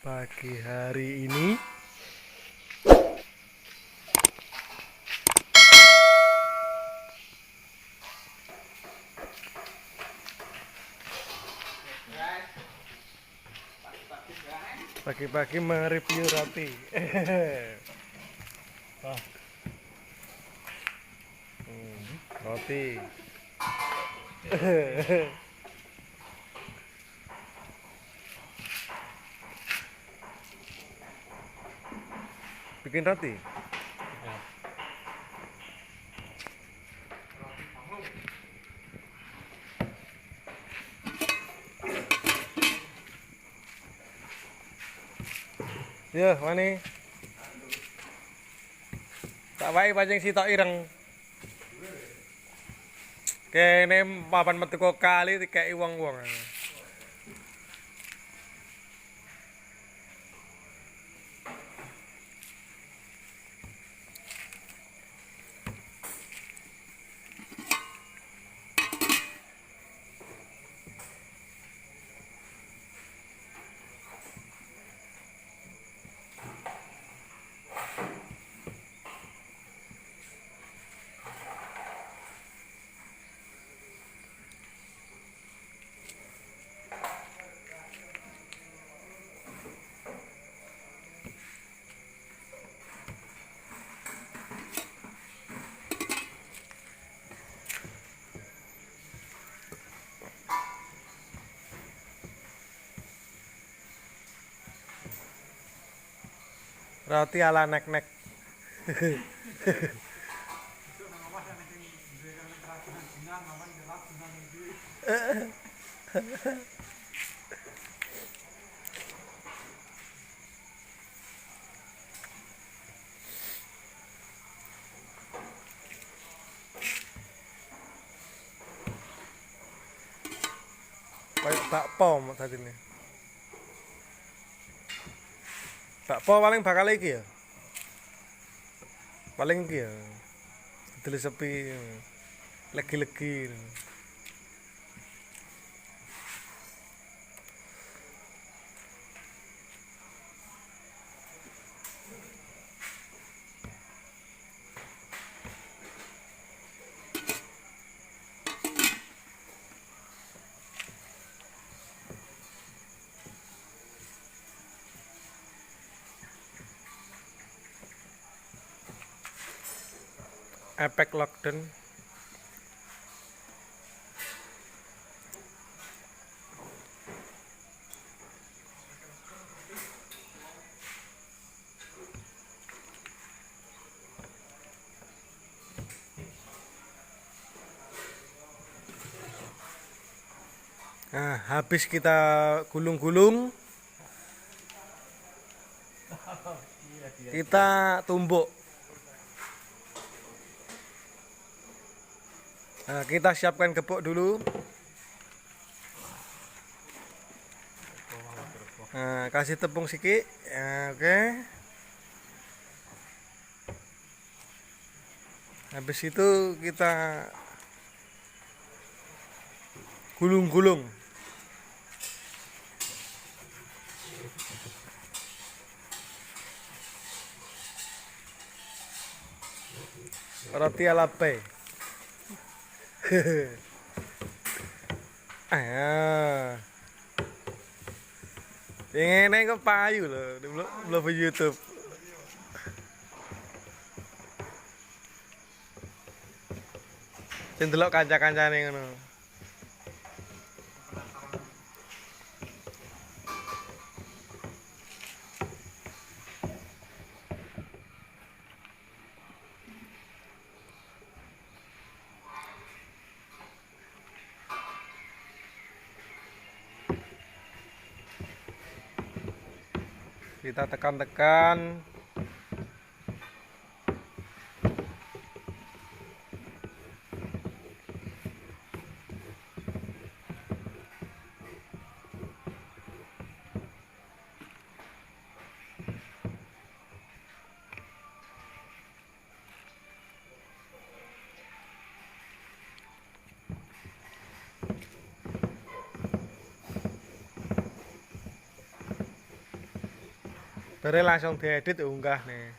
Pagi hari ini pagi-pagi mereview roti. Wah, roti. Bikin roti. Ya, wani. Tak wae pancing sitok ireng. Kene papan metu kok kali dikeki wong-wong. Roti ala nek-nek. Kayak bakpo tadi nih. Bakpo paling bakal iki ya. Paling iki ya. Deli sepi. Legi-legi. Efek lockdown. Nah, habis kita gulung-gulung, kita tumbuk. Nah, kita siapkan gepuk dulu. Nah, kasih tepung sikit. Ya, oke. Habis itu kita gulung-gulung. Roti ala P. Pengen kok payu loh, belum YouTube. Sing delok kanca-kancane ngono. Kita tekan-tekan. Bare langsung diedit unggah nih.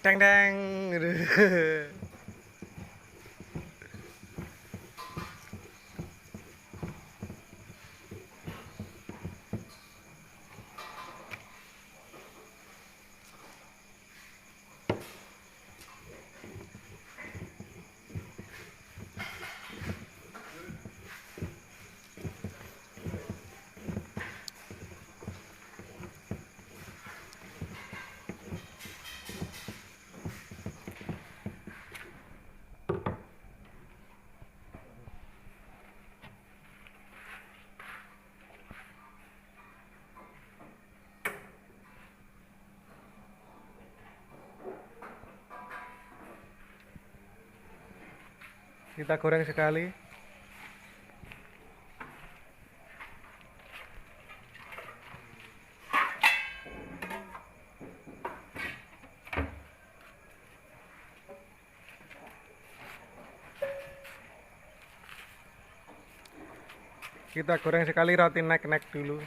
Deng deng gitu. Kita goreng sekali. Kita goreng sekali roti nek-nek dulu.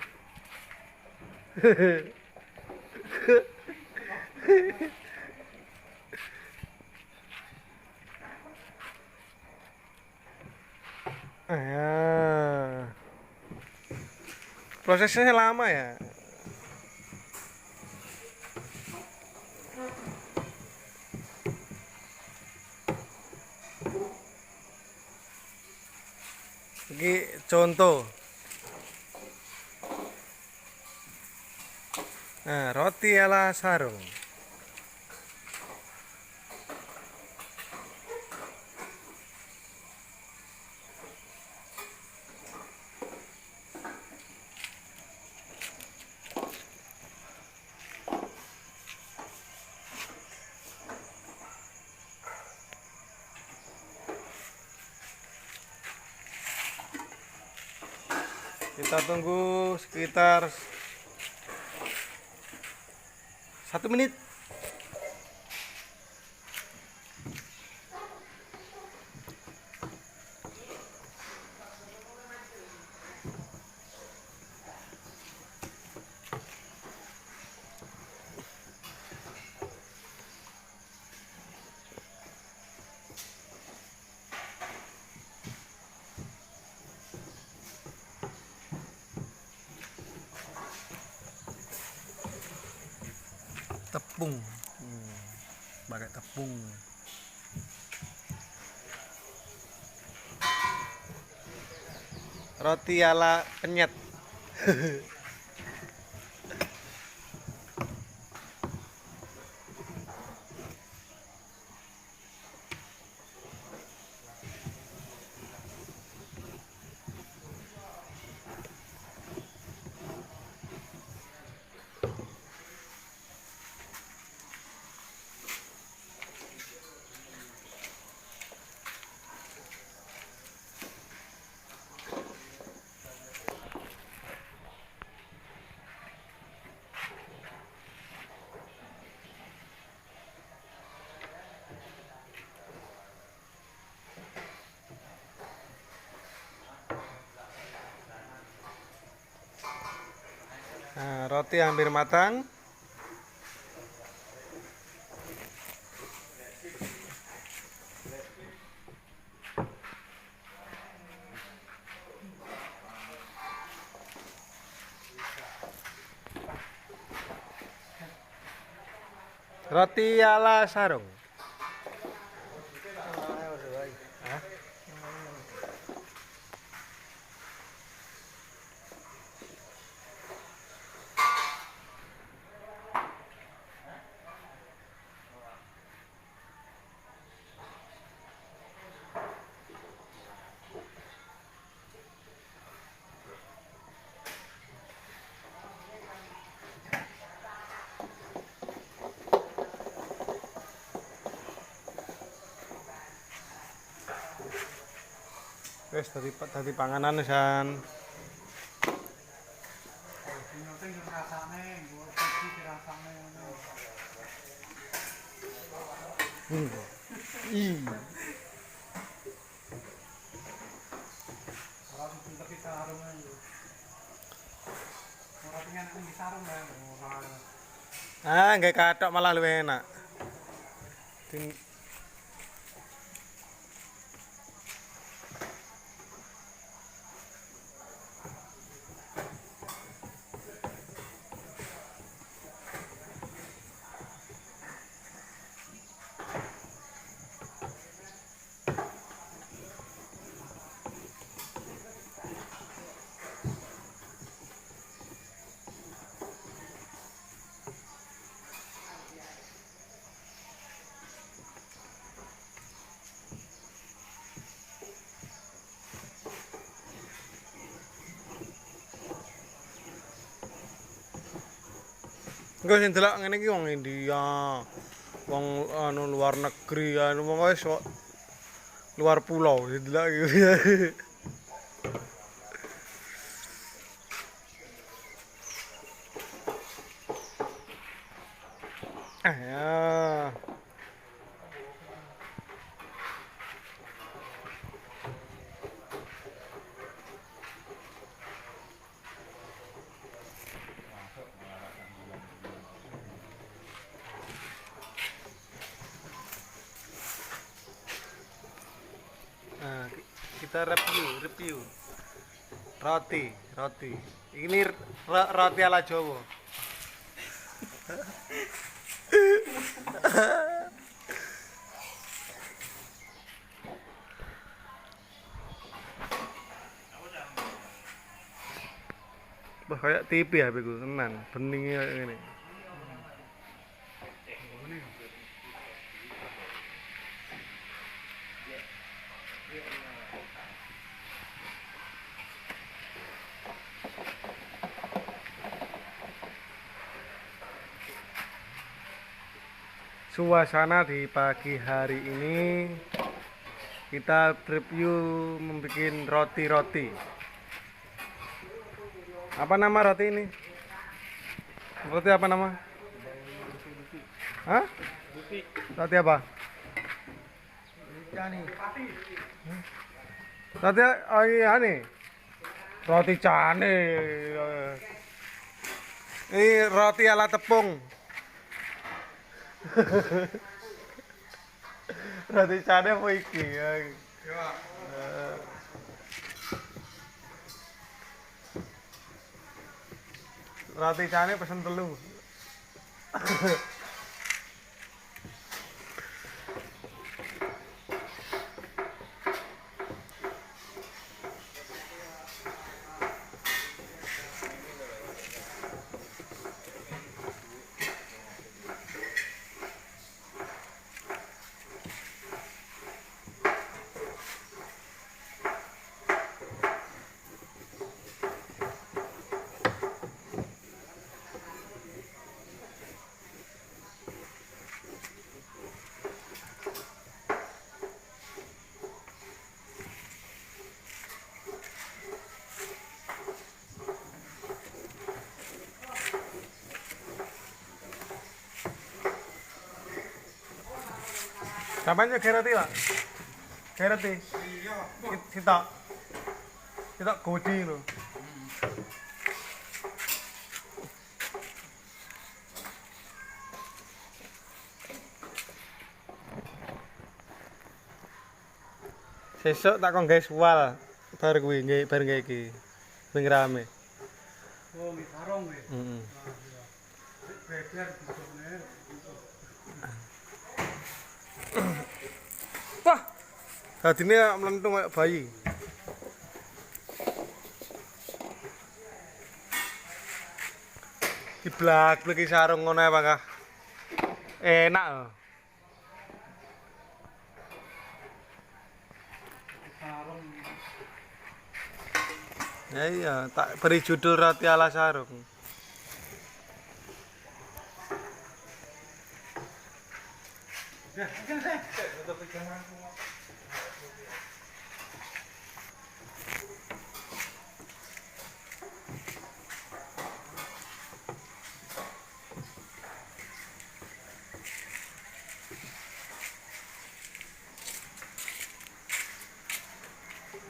Ah, prosesnya lama ya. Ini contoh. Nah, roti ala sarung. Kita tunggu sekitar 1 menit. Tepung, pakai tepung. Roti ala penyet. Nah, roti hampir matang. Roti ala sarung. Hah? Wes tadi panganan san. Ih. Ah, nggak katok malah lebih enak. Gue sing delok ngene iki wong India. Wong anu luar negeri anu wong wis luar pulau delok iki. Ah ya. Nah, kita review roti. Ini roti ala Jawa. Bah kayak TV HP ku tenan, beningnya ngene. Suasana di pagi hari ini kita review membuat roti. Apa nama roti ini? Roti apa nama? Hah? Roti apa? Roti oh iya nih. Roti cane. Ini roti ala tepung. Roti cane apa iki? Roti cane pesen telu. Samanya kereti lah. Kereti. Kita godi lho. Sesuk tak kon guys wal bar kuwi nggih bar nggih iki. Sing rame. Oh, nggih sarung nggih. Heeh. Beber ditone. Wah. Dadine mlentung kayak bayi. Diblak-bleki sarung ngono ae Pak. Enak lho. Ya iya, tak beri judul roti ala sarung.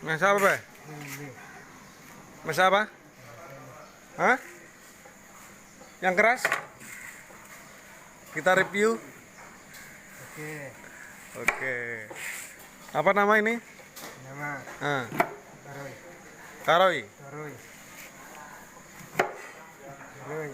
Mas apa, Pak? Mas apa? Hah? Yang keras kita review. Oke. Apa nama ini? Nama Karoy. Karoy. Karoy. Karoy.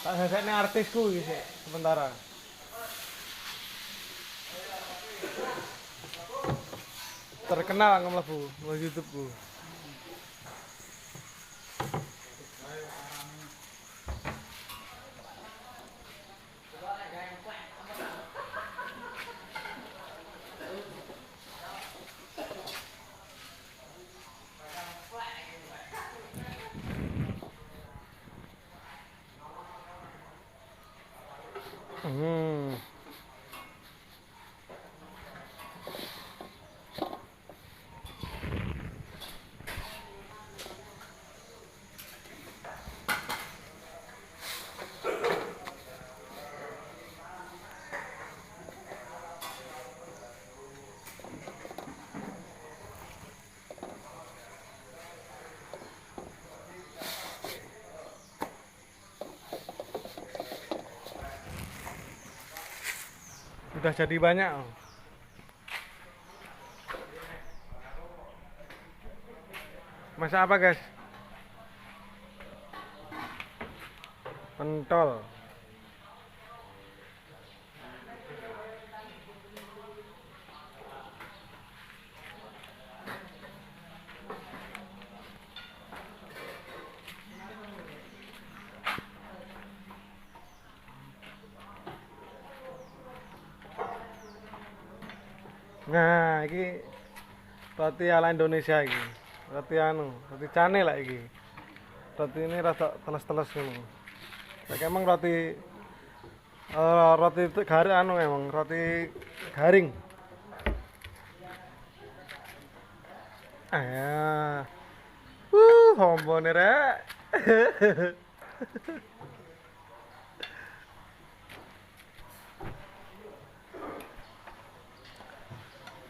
Tak sesek artisku iki sik sementara. Terkenal ngemlebu nang YouTube-ku. Udah jadi banyak. Masak apa, guys? Pentol. Nah, ini roti ala Indonesia iki. Roti roti cane lah iki. Roti ini rada teles-teles ngono. Kayak emang roti roti garing emang roti garing. Ah. Hombone rek.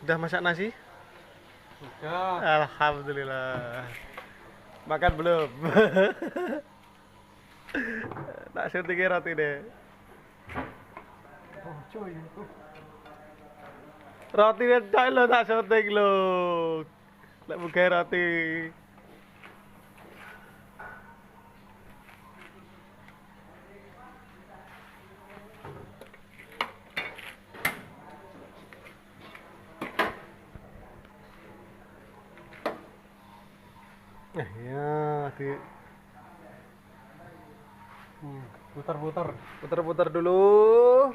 Udah masak nasi? Udah. Alhamdulillah. Makan belum? Tak syuting roti deh. Oh, cuy. Roti cok lo tak syuting lo. Lek buka roti. Ya, Putar-putar. putar-putar dulu.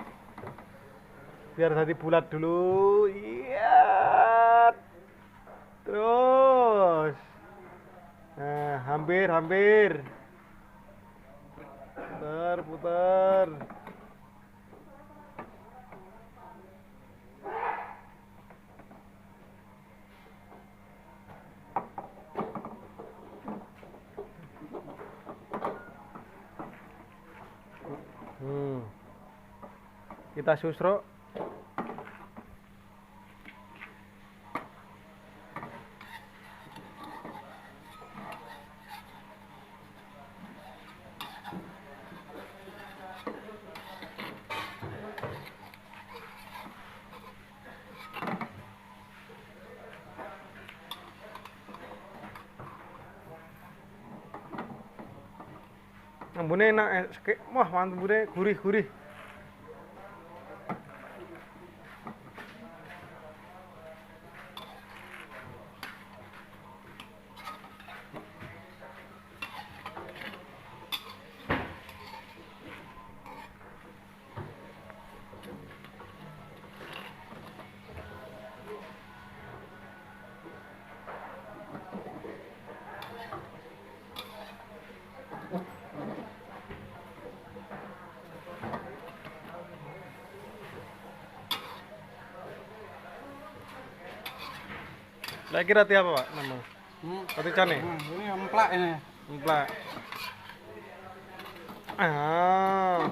Biar tadi bulat dulu. Iya. Terus. Nah, hampir. Putar. Kita susruk. Ambune enak, wah ambune gurih. Lagi roti apa Pak? Nama? Roti cane? Ini emplak ini. Emplak. Ah.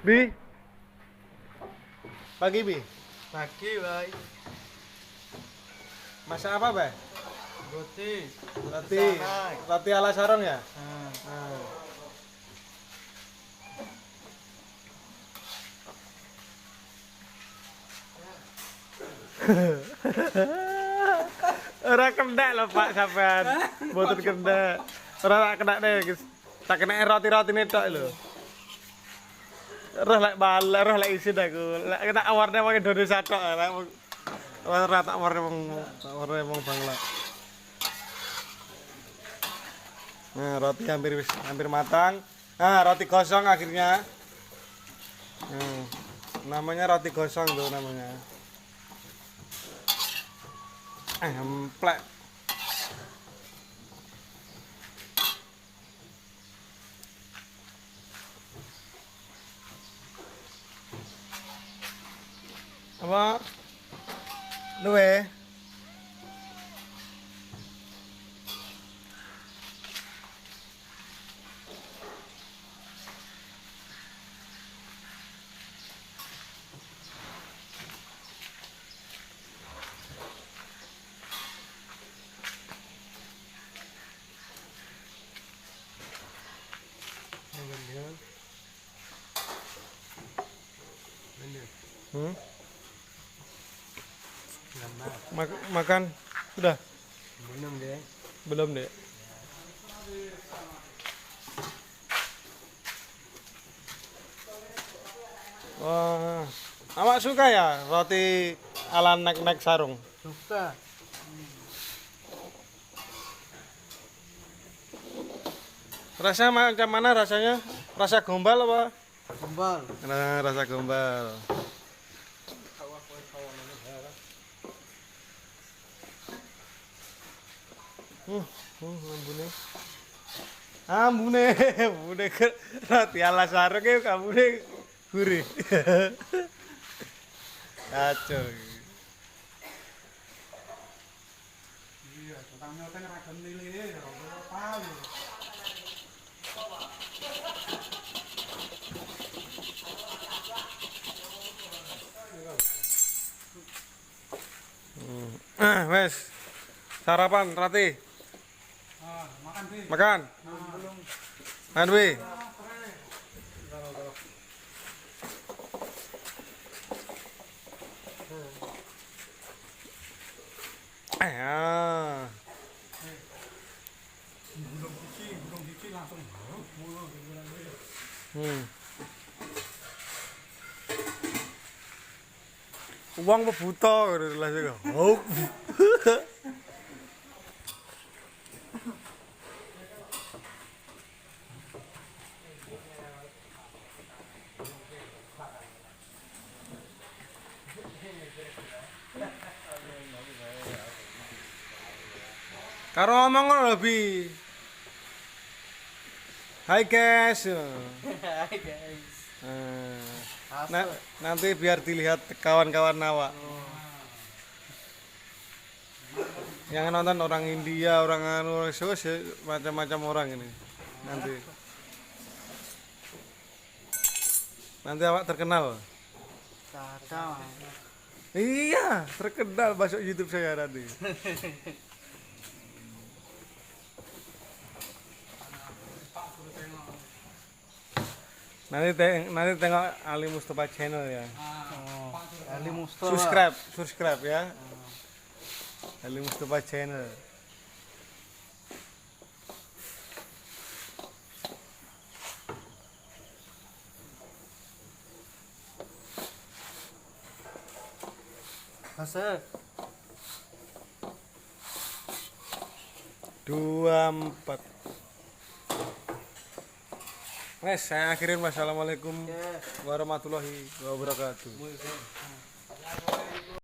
Bi. Pagi Bi. Pagi, Bay. Masak apa, Bay? Roti. Roti ala sarong ya? Nah, Nah. Ora kena lho Pak sampean. Mboten kena. Ora tak kena deh, guys. Tak kena roti-rotine tok lho. Roh lek balik, roh lek isin aku. Lek tak awarne wong Indonesia tok lek ora tak awarne wong Bangla. Nah, roti hampir matang. Nah, roti gosong akhirnya. Namanya roti gosong tuh namanya. Emplek. Apa? Luwe. Hmm? Makan sudah? belum deh. Belum deh. Wah, awak suka ya roti ala nek-nek sarung? Suka. Rasa macam mana rasanya? Rasa gombal apa? Kembal. Nah, rasa gombal. Ambune. Ambune, ambune roti ala sarung ke ambune gurih. Kacau. Iya, tentang ragam nilai ya, paham. Wes. Sarapan roti. Makan sih. Makan. Belum. Makan Wi. Ah. Belum cici langsung mulu. Uang apa buta gitu lah juga. Oh. Karo ngomong ngono lebih. Hai guys. Hai guys. Nanti biar dilihat kawan-kawan awak. Yang nonton orang India, orang anu, macam-macam orang ini. Nanti awak terkenal. Ada. Iya, terkenal masuk YouTube saya nanti. Nanti tengok Ali Mustafa channel ya. Ali Mustafa. Subscribe ya. Ali Mustafa channel. Masa 24. Saya akhirin. Wassalamualaikum warahmatullahi wabarakatuh.